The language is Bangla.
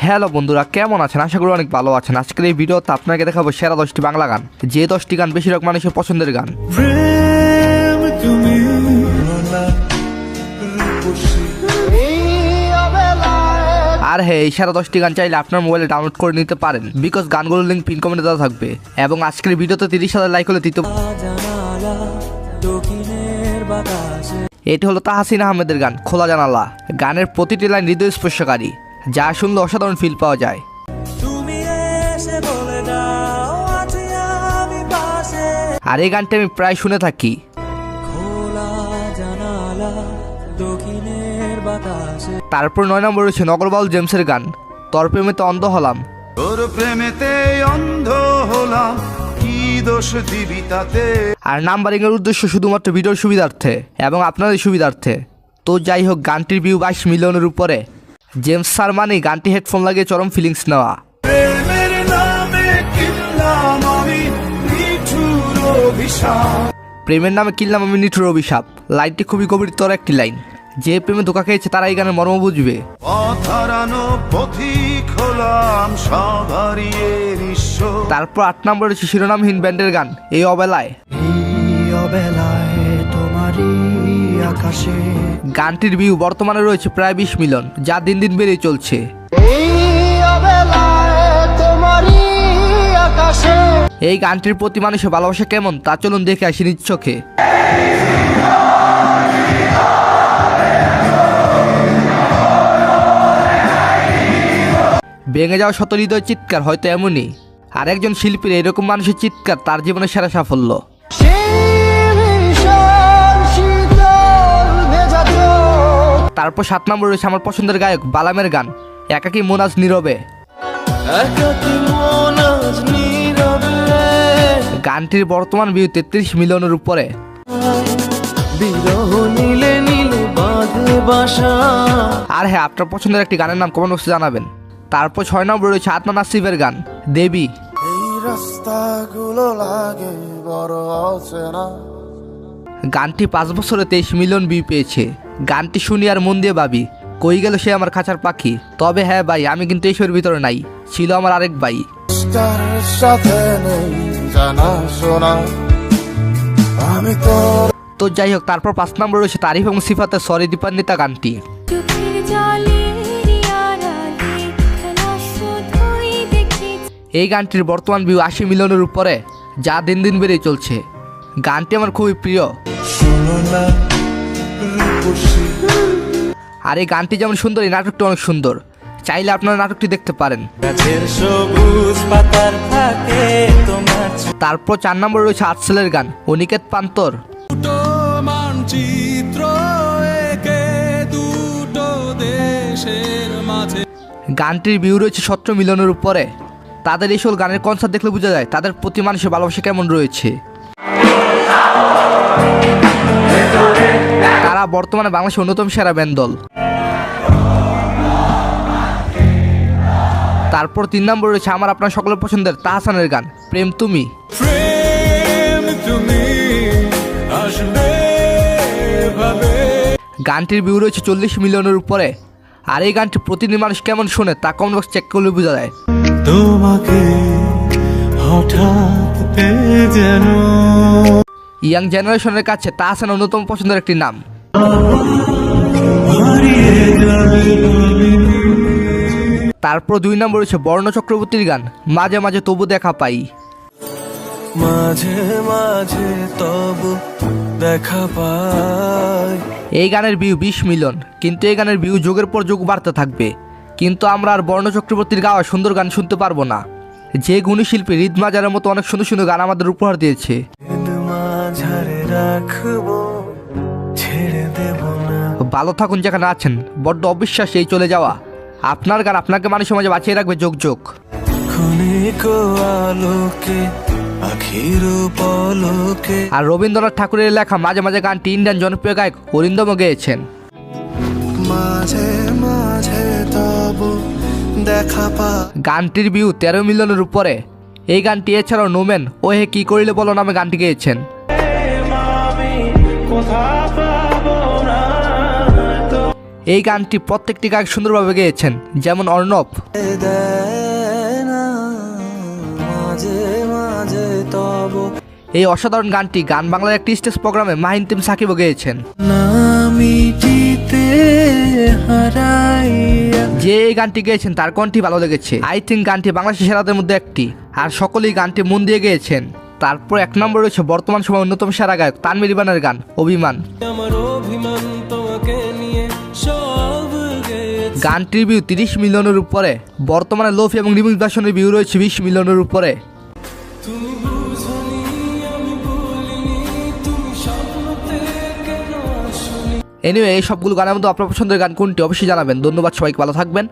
হ্যালো বন্ধুরা, কেমন আছেন? আশা করি অনেক ভালো আছেন। আজকের এই ভিডিওতে আপনাকে দেখাবো সেরা 10টি বাংলা গান, যে 10টি গান বেশিরভাগ মানুষের পছন্দের গান। আর হ্যাঁ, এই সেরা 10টি গান চাইলে আপনার মোবাইলে ডাউনলোড করে নিতে পারেন, বিকজ গানগুলোর লিঙ্ক পিন কমেন্টে দেওয়া থাকবে। এবং আজকের ভিডিওতে 30,000 লাইক হলে তৃতীয়। এটি হলো তাহসিন আহমেদের গান খোলা জানালা। গানের প্রতিটি লাইন হৃদয় স্পর্শকারী, যা শুনলে অসাধারণ ফিল পাওয়া যায়। আর এই গানটি আমি প্রায় শুনে থাকি। তারপর 9 নম্বর রয়েছে নগরবাউল জেমসের গান তোর প্রেমেতে অন্ধ হলাম। তোর প্রেমেতে অন্ধ হলাম, কি দোষ দিবি তাতে। আর নাম্বারিং এর উদ্দেশ্য শুধুমাত্র ভিডিওর সুবিধার্থে এবং আপনাদের সুবিধার্থে। তো যাই হোক, গানটির ভিউ 22 মিলিয়নের উপরে। জেমস স্যার মানে গানটি হেডফোন লাগিয়ে চরম ফিলিংস নেওয়া। প্রেমের নামে কিনলাম আমি নিঠুর অভিশাপ। প্রেমের নামে কিনলাম আমি নিঠুর অভিশাপ লাইনটি খুবই গভীরতর একটি লাইন। যে প্রেমে ধোকা খেয়েছে তারা এই গানের মর্ম বুঝবে। পথ হারানো পথিক হলাম সবারই নিঃস্ব। তারপর 8 নম্বরে রয়েছে শিরোনামহীন ব্যান্ডের গান এই অবেলায়। গানটির ভিউ বর্তমানে রয়েছে প্রায় 20 মিলিয়ন, যা দিন দিন বেড়েই চলছে। এই গানটির প্রতি মানুষের ভালোবাসা কেমন তা চলুন দেখে আসি নিজ চোখে। ভেঙে যাওয়া শত হৃদয় চিৎকার হয়তো এমনই, আর একজন শিল্পীর এরকম মানুষের চিৎকার তার জীবনের সেরা সাফল্য। তারপর 7 নম্বর রয়েছে আমার পছন্দের গায়ক বালামের গান একাকী মোনাজ নীরবে। গানটির বর্তমান ভিউ 33 মিলিয়নের উপরে। আর হ্যাঁ, আপনার পছন্দের একটি গানের নাম কমেন্ট বক্সে জানাবেন। তারপর 6 নম্বর রয়েছে আদনান আসিফের গান দেবী। গানটি 5 বছরে 23 মিলিয়ন ভিউ পেয়েছে। গানটি শুনি আর মন দিয়ে ভাবি কই গেল সে আমার খাঁচার পাখি। তবে হ্যাঁ ভাই, আমি কিন্তু এইসবের ভিতরে নাই, ছিল আমার আরেক ভাই। তো যাই হোক, তারপর 5 নম্বর রয়েছে তারিফ এবং সিফাতের সরি দীপান্বিতা গানটি। এই গানটির বর্তমান ভিউ 80 মিলিয়নের উপরে, যা দিন দিন বেড়েই চলছে। গানটি আমার খুবই প্রিয়। আর এই গানটি যেমন সুন্দর, এই নাটকটি অনেক সুন্দর। চাইলে আপনারা নাটকটি দেখতে পারেন। তারপর 4 নম্বর রয়েছে আর্টসেলের গান অনিকেত পান্তর। গানটির ভিউ রয়েছে 17 মিলিয়নের উপরে। তাদের এইসব গানের কনসার্ট দেখলে বোঝা যায় তাদের প্রতি মানুষের ভালোবাসা কেমন রয়েছে। তারা বর্তমানে বাংলাদেশের অন্যতম সেরা ব্যান্ড দল। তারপর 3 নম্বর রয়েছে আমার আপনার সকলের পছন্দের তাহসানের গান প্রেম তুমি। গানটির ভিউ রয়েছে 40 মিলিয়নের উপরে। আর এই গানটি প্রতিদিন মানুষ কেমন শোনে তা কমেন্ট বক্স চেক করলে বোঝা যায়। তোমাকে হঠাৎ পেয়ে যেন ইয়াং জেনারেশনের কাছে তাহসান অন্যতম পছন্দের একটি নাম। তারপর 2 নম্বর রয়েছে বর্ণ চক্রবর্তীর গান মাঝে মাঝে তবু দেখা পাই। মাঝে মাঝে তবু দেখা পাই। এই গানের ভিউ 20 মিলিয়ন, কিন্তু এই গানের ভিউ যুগের পর যুগ বাড়তে থাকবে। কিন্তু আমরা আর বর্ণ চক্রবর্তীর গাওয়া সুন্দর গান শুনতে পারবো না, যে গুণী শিল্পী হৃদ মাজারের মতো অনেক সুন্দর সুন্দর গান আমাদের উপহার দিয়েছে। ভালো থাকুন যেখানে আছেন। বড্ড অবিশ্বাস এই চলে যাওয়া। আপনার গান আপনাকে মানুষের মাঝে বাঁচিয়ে রাখবে যোগ যোগ। আর রবীন্দ্রনাথ ঠাকুরের লেখা মাঝে মাঝে গানটি ইন্ডিয়ান জনপ্রিয় গায়ক অরিন্দম গেয়েছেন। গানটির ভিউ 13 মিলিয়নের উপরে। এই গানটি এছাড়াও নোমেন ও হে কি করিলে বলো নামে গানটি গেয়েছেন। এই গানটি প্রত্যেকটি গায়ক সুন্দরভাবে গেয়েছেন, যেমন অর্ণব। দেয় না মাঝে মাঝে তব এই অসাধারণ গানটি গান বাংলার একটি স্টেজ প্রোগ্রামে মাহিন তিম সাকিবও গেয়েছেন। না মিটিতে হারাইয়া যে এই গানটি গেয়েছেন তার কণ্ঠই ভালো লেগেছে। আই থিঙ্ক গানটি বাংলাদেশের সেরাদের মধ্যে একটি, আর সকলেই গানটি মন দিয়ে গেয়েছেন। তারপর এক নম্বর রয়েছে বর্তমান সময় অন্যতম সেরা গায়ক তানভীর ইরফানের গান অভিমান। আমার অভিমান তোমাকে নিয়ে সব গেছে। গানটির ভিউ 30 মিলিয়নের উপরে। বর্তমানে লোফি এবং রিমিক্স ভার্সনের ভিউ রয়েছে 20 মিলিয়নের উপরে। তুমি বুঝনি আমি বলিনি তুমি স্বপ্নতে কেন আসনি। এনিওয়ে এই সবগুলো গানের মধ্যে আপনার পছন্দের গান কোনটি অবশ্যই জানাবেন। ধন্যবাদ, সবাইকে ভালো থাকবেন।